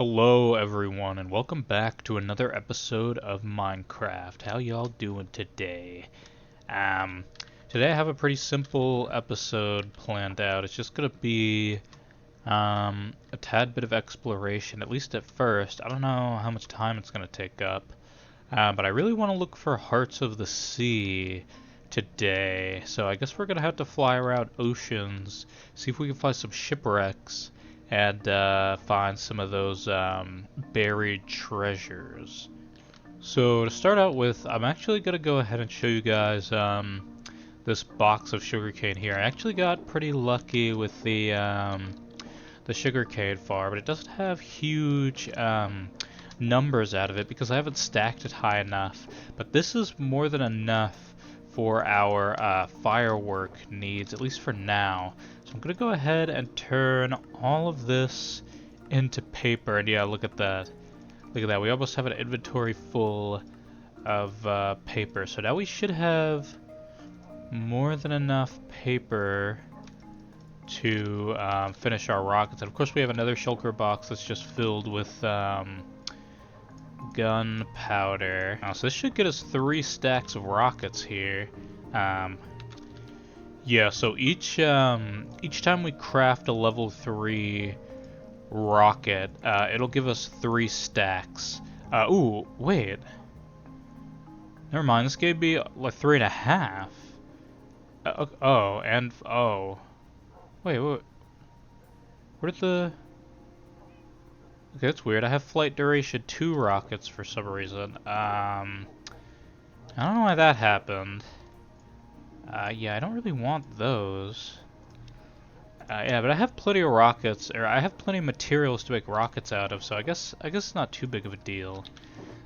Hello everyone and welcome back to another episode of Minecraft. How y'all doing today? Um, Today I have a pretty simple episode planned out. It's just gonna be a tad bit of exploration, at least at first. I don't know how much time it's gonna take up, but I really want to look for hearts of the sea today. So I guess we're gonna have to fly around oceans, see if we can find some shipwrecks and find some of those buried treasures. So to start out with, I'm actually going to go ahead and show you guys this box of sugarcane here. I actually got pretty lucky with the sugarcane farm, but it doesn't have huge numbers out of it because I haven't stacked it high enough. But this is more than enough for our firework needs, at least for now. So I'm going to go ahead and turn all of this into paper. And yeah, look at that. Look at that. We almost have an inventory full of paper. So now we should have more than enough paper to finish our rockets. And of course we have another shulker box that's just filled with gunpowder. So this should get us 3 stacks of rockets here. Yeah, so each time we craft a level 3 rocket, it'll give us 3 stacks. Ooh, wait. Never mind, this gave me like 3.5. Oh. Wait, what? Where did the... Okay, that's weird. I have flight duration 2 rockets for some reason. I don't know why that happened. Yeah, I don't really want those. Yeah, but I have plenty of rockets, or I have plenty of materials to make rockets out of, so I guess it's not too big of a deal.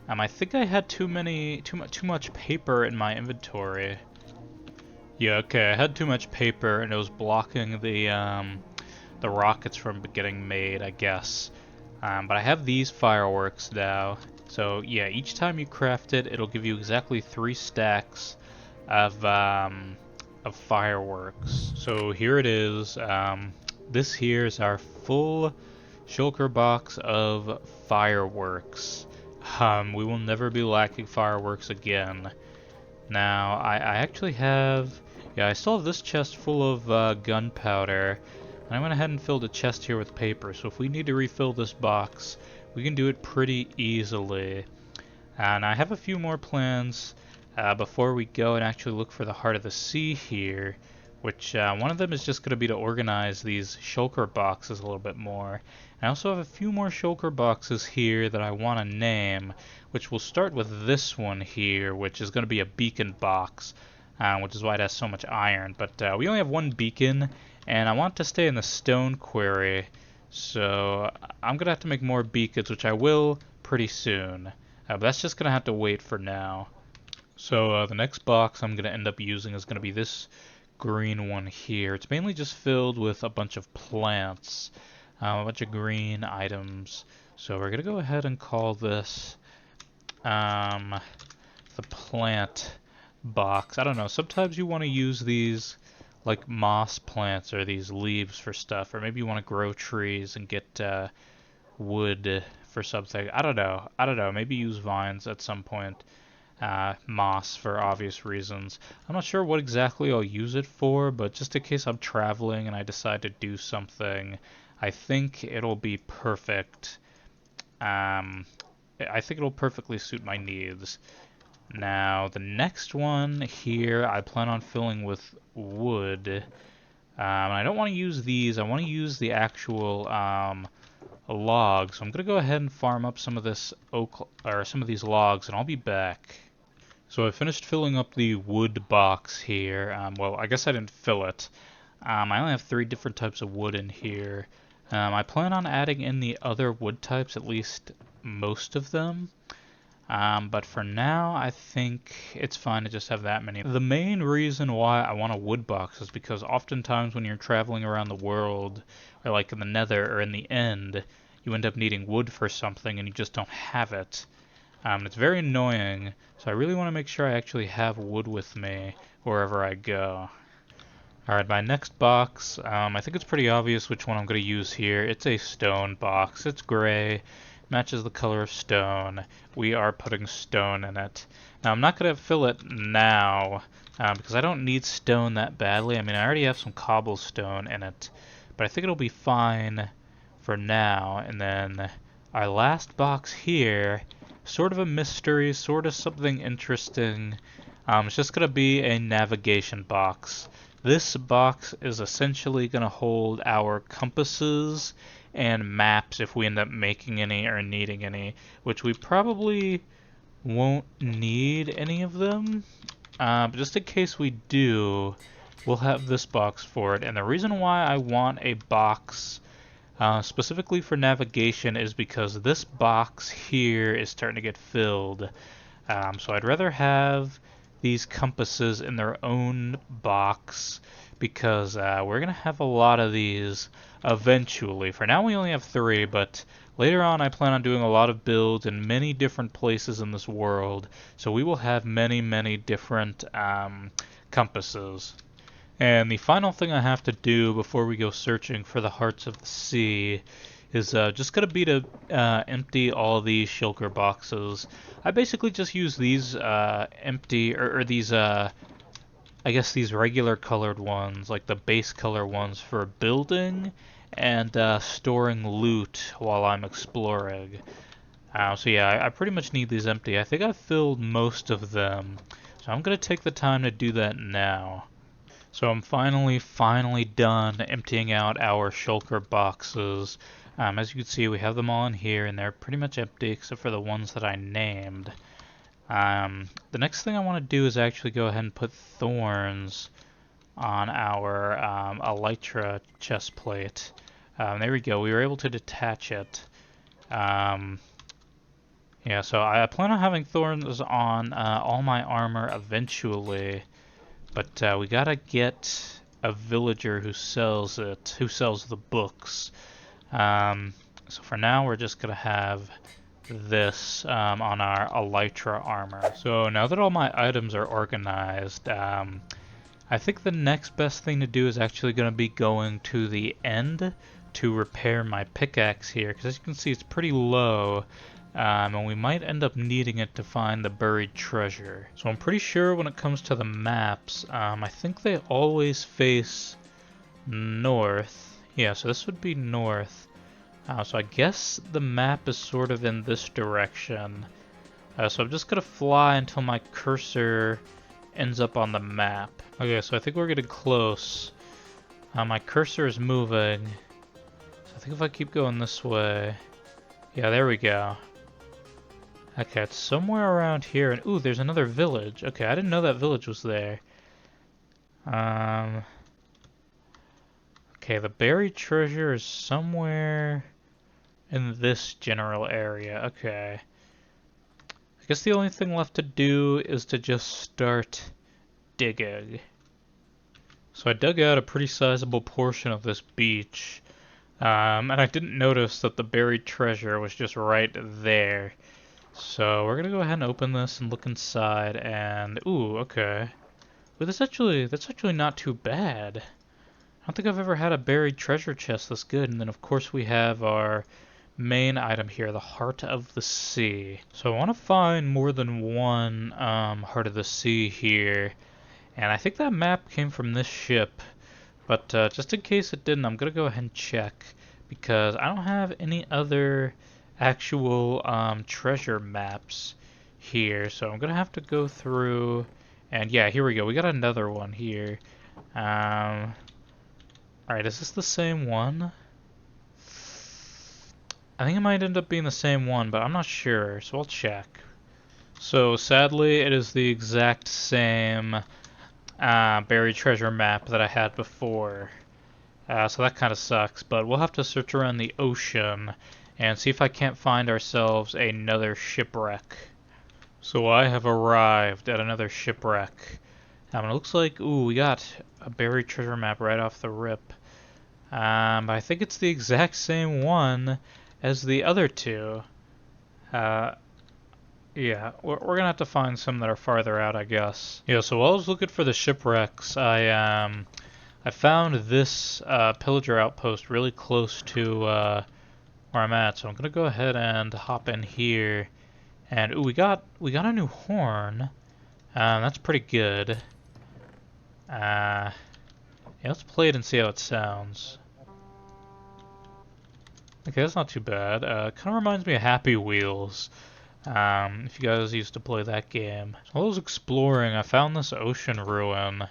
I think I had too much paper in my inventory. Yeah, okay, I had too much paper, and it was blocking the rockets from getting made, I guess. But I have these fireworks now, so yeah, each time you craft it, it'll give you exactly 3 stacks of fireworks. So here it is. This here is our full shulker box of fireworks. We will never be lacking fireworks again. Now, I actually have... Yeah, I still have this chest full of gunpowder. And I went ahead and filled a chest here with paper, so if we need to refill this box, we can do it pretty easily. And I have a few more plans before we go and actually look for the heart of the sea here, which one of them is just going to be to organize these shulker boxes a little bit more. I also have a few more shulker boxes here that I want to name, which will start with this one here, which is going to be a beacon box, which is why it has so much iron. But we only have 1 beacon, and I want to stay in the stone quarry, so I'm going to have to make more beacons, which I will pretty soon. But that's just going to have to wait for now. So the next box I'm going to end up using is going to be this green one here. It's mainly just filled with a bunch of plants, a bunch of green items. So we're going to go ahead and call this the plant box. I don't know, sometimes you want to use these like moss plants or these leaves for stuff, or maybe you want to grow trees and get wood for something. I don't know, maybe use vines at some point. Moss for obvious reasons. I'm not sure what exactly I'll use it for, but just in case I'm traveling and I decide to do something, I think it'll be perfect. I think it'll perfectly suit my needs. Now, the next one here, I plan on filling with wood. And I don't want to use these. I want to use the actual logs. So I'm going to go ahead and farm up some of this oak, or some of these logs, and I'll be back. So I finished filling up the wood box here. Well, I guess I didn't fill it. I only have 3 different types of wood in here. I plan on adding in the other wood types, at least most of them. But for now, I think it's fine to just have that many. The main reason why I want a wood box is because oftentimes when you're traveling around the world, or like in the nether or in the end, you end up needing wood for something and you just don't have it. It's very annoying, so I really want to make sure I actually have wood with me wherever I go. Alright, my next box, I think it's pretty obvious which one I'm going to use here. It's a stone box. It's gray, matches the color of stone. We are putting stone in it. Now, I'm not going to fill it now, because I don't need stone that badly. I mean, I already have some cobblestone in it, but I think it'll be fine for now. And then our last box here, sort of a mystery, sort of something interesting. It's just going to be a navigation box. This box is essentially going to hold our compasses and maps if we end up making any or needing any, which we probably won't need any of them. But just in case we do, we'll have this box for it. And the reason why I want a box specifically for navigation is because this box here is starting to get filled. So I'd rather have these compasses in their own box because we're going to have a lot of these eventually. For now we only have 3, but later on I plan on doing a lot of builds in many different places in this world, so we will have many different compasses. And the final thing I have to do before we go searching for the hearts of the sea is just going to be to empty all these shulker boxes. I basically just use these empty, or these, I guess these regular colored ones, like the base color ones for building and storing loot while I'm exploring. So yeah, I pretty much need these empty. I think I've filled most of them, so I'm going to take the time to do that now. So I'm finally done emptying out our shulker boxes. As you can see, we have them all in here, and they're pretty much empty except for the ones that I named. The next thing I want to do is actually go ahead and put thorns on our elytra chest plate. There we go. We were able to detach it. Yeah, so I plan on having thorns on all my armor eventually. But we gotta get a villager who sells it, who sells the books. So for now, we're just gonna have this on our elytra armor. So now that all my items are organized, I think the next best thing to do is actually gonna be going to the end to repair my pickaxe here, because as you can see, it's pretty low. And we might end up needing it to find the buried treasure. So I'm pretty sure when it comes to the maps, I think they always face north. Yeah, so this would be north. So I guess the map is sort of in this direction. So I'm just gonna fly until my cursor ends up on the map. Okay, so I think we're getting close. My cursor is moving. So I think if I keep going this way... Yeah, there we go. Okay, it's somewhere around here, and ooh, there's another village. Okay, I didn't know that village was there. Okay, the buried treasure is somewhere in this general area. Okay. I guess the only thing left to do is to just start digging. So I dug out a pretty sizable portion of this beach, and I didn't notice that the buried treasure was just right there. So we're gonna go ahead and open this and look inside, and ooh, okay. But that's actually not too bad. I don't think I've ever had a buried treasure chest this good. And then of course we have our main item here, the Heart of the Sea. So I want to find more than one Heart of the Sea here, and I think that map came from this ship. But just in case it didn't, I'm gonna go ahead and check because I don't have any other actual treasure maps here, so I'm gonna have to go through, and yeah, here we go. We got another one here. Alright, is this the same one? I think it might end up being the same one, but I'm not sure, so I'll check. So sadly, it is the exact same buried treasure map that I had before. So that kind of sucks, but we'll have to search around the ocean and see if I can't find ourselves another shipwreck. So I have arrived at another shipwreck. It looks like, ooh, we got a buried treasure map right off the rip. But I think it's the exact same one as the other two. Yeah, we're gonna have to find some that are farther out, I guess. Yeah, so while I was looking for the shipwrecks, I I found this pillager outpost really close to where I'm at, so I'm gonna go ahead and hop in here. And ooh, we got a new horn. That's pretty good. Yeah, let's play it and see how it sounds. Okay, that's not too bad. Kind of reminds me of Happy Wheels. If you guys used to play that game. So while I was exploring, I found this ocean ruin,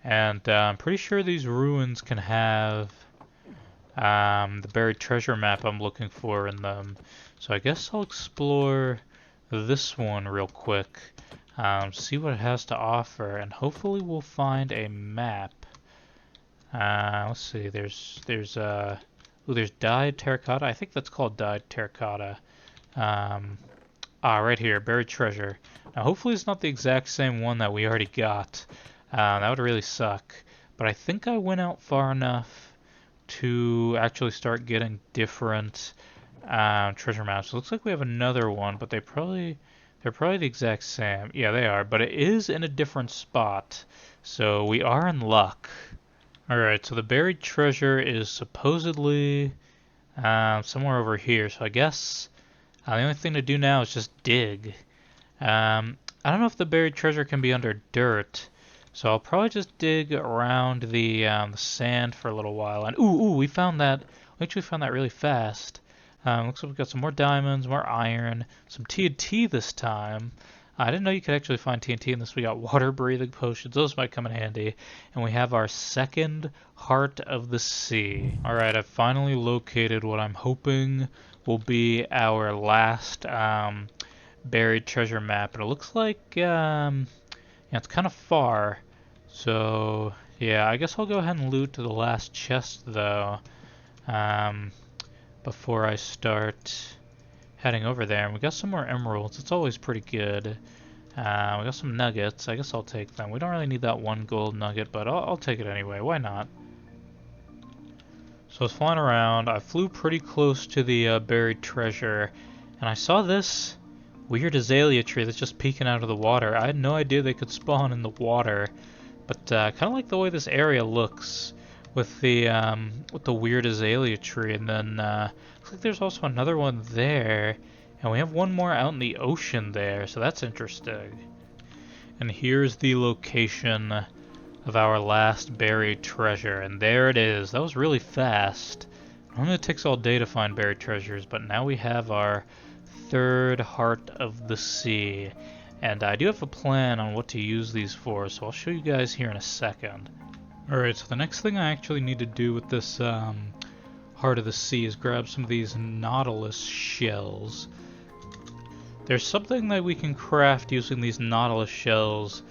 and I'm pretty sure these ruins can have the buried treasure map I'm looking for in them. So I guess I'll explore this one real quick, see what it has to offer, and hopefully we'll find a map. Let's see. There's dyed terracotta. I think that's called dyed terracotta. Right here, buried treasure. Now, hopefully it's not the exact same one that we already got. That would really suck. But I think I went out far enough to actually start getting different treasure maps. It looks like we have another one, but they're probably the exact same. Yeah, they are, but it is in a different spot. So we are in luck. Alright, so the buried treasure is supposedly somewhere over here. So I guess the only thing to do now is just dig. I don't know if the buried treasure can be under dirt, so I'll probably just dig around the sand for a little while. And ooh, we found that. We actually found that really fast. Looks like we got some more diamonds, more iron, some TNT this time. I didn't know you could actually find TNT in this. We got water breathing potions. Those might come in handy. And we have our second heart of the sea. Alright, I've finally located what I'm hoping will be our last buried treasure map. And it looks like yeah, it's kind of far. So yeah, I guess I'll go ahead and loot to the last chest though, before I start heading over there. And we got some more emeralds. It's always pretty good. We got some nuggets. I guess I'll take them. We don't really need that one gold nugget, but I'll take it anyway. Why not? So I was flying around. I flew pretty close to the buried treasure, and I saw this weird azalea tree that's just peeking out of the water. I had no idea they could spawn in the water, but kind of like the way this area looks with the weird azalea tree. And then looks like there's also another one there, and we have one more out in the ocean there, so that's interesting. And here's the location of our last buried treasure, and there it is. That was really fast. Normally it takes all day to find buried treasures, but now we have our third heart of the sea. And I do have a plan on what to use these for, so I'll show you guys here in a second. Alright, so the next thing I actually need to do with this heart of the sea is grab some of these nautilus shells. There's something that we can craft using these nautilus shells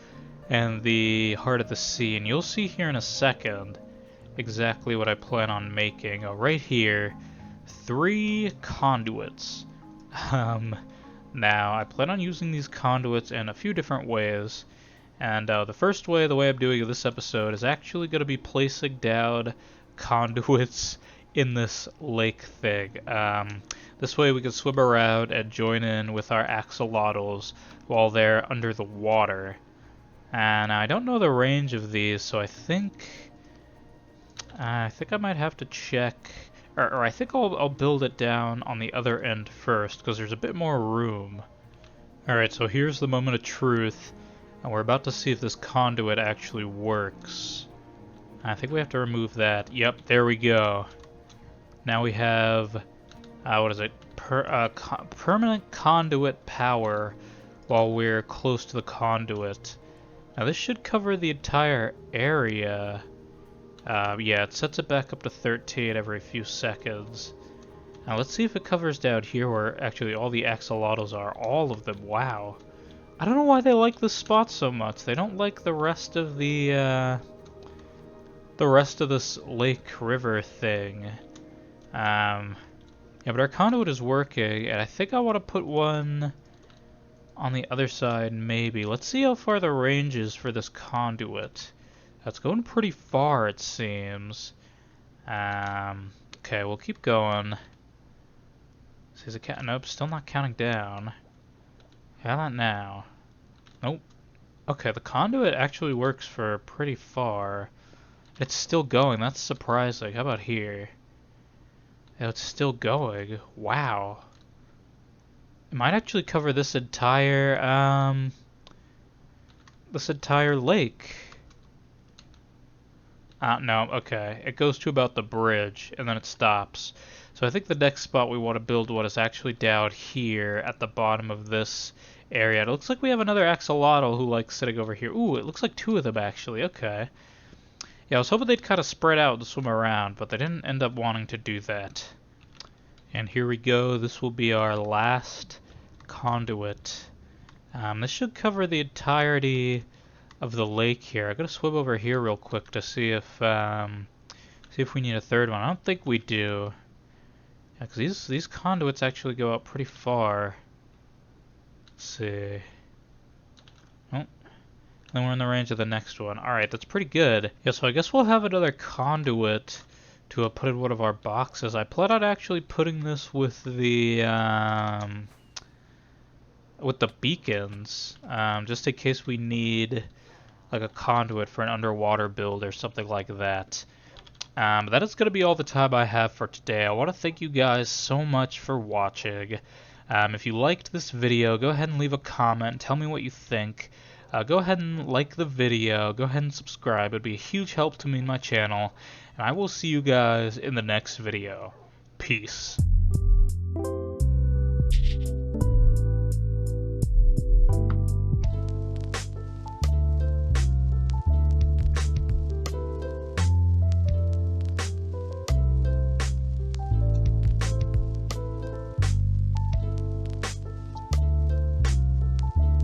and the heart of the sea, and you'll see here in a second exactly what I plan on making. Right here, 3 conduits. Now, I plan on using these conduits in a few different ways, and the first way, the way I'm doing this episode, is actually going to be placing down conduits in this lake thing. This way we can swim around and join in with our axolotls while they're under the water. And I don't know the range of these, so I think I might have to check, or I think I'll build it down on the other end first, because there's a bit more room. Alright, so here's the moment of truth, and we're about to see if this conduit actually works. I think we have to remove that. Yep, there we go. Now we have, what is it? Permanent conduit power while we're close to the conduit. Now this should cover the entire area. Yeah, it sets it back up to 13 every few seconds. Now let's see if it covers down here where actually all the axolotls are. All of them, wow. I don't know why they like this spot so much. They don't like the rest of this lake river thing. Yeah, but our conduit is working, and I think I want to put one on the other side, maybe. Let's see how far the range is for this conduit. That's going pretty far, it seems. Okay, we'll keep going. See, is it nope, still not counting down. How about now? Nope. Okay, the conduit actually works for pretty far. It's still going. That's surprising. How about here? Oh, it's still going. Wow. It might actually cover this entire lake. No, okay. It goes to about the bridge, and then it stops. So I think the next spot we want to build what is actually down here at the bottom of this area. It looks like we have another axolotl who likes sitting over here. Ooh, it looks like two of them actually. Okay. Yeah, I was hoping they'd kind of spread out and swim around, but they didn't end up wanting to do that. And here we go. This will be our last conduit. This should cover the entirety of the lake here. I'm gonna swim over here real quick to see if we need a third one. I don't think we do. Yeah, because these conduits actually go out pretty far. Let's see. Oh, then we're in the range of the next one. Alright, that's pretty good. Yeah, so I guess we'll have another conduit to put in one of our boxes. I plan on actually putting this with the beacons, just in case we need like a conduit for an underwater build or something like that. That is going to be all the time I have for today. I want to thank you guys so much for watching. If you liked this video, go ahead and leave a comment. Tell me what you think. Go ahead and like the video. Go ahead and subscribe. It would be a huge help to me and my channel. And I will see you guys in the next video. Peace.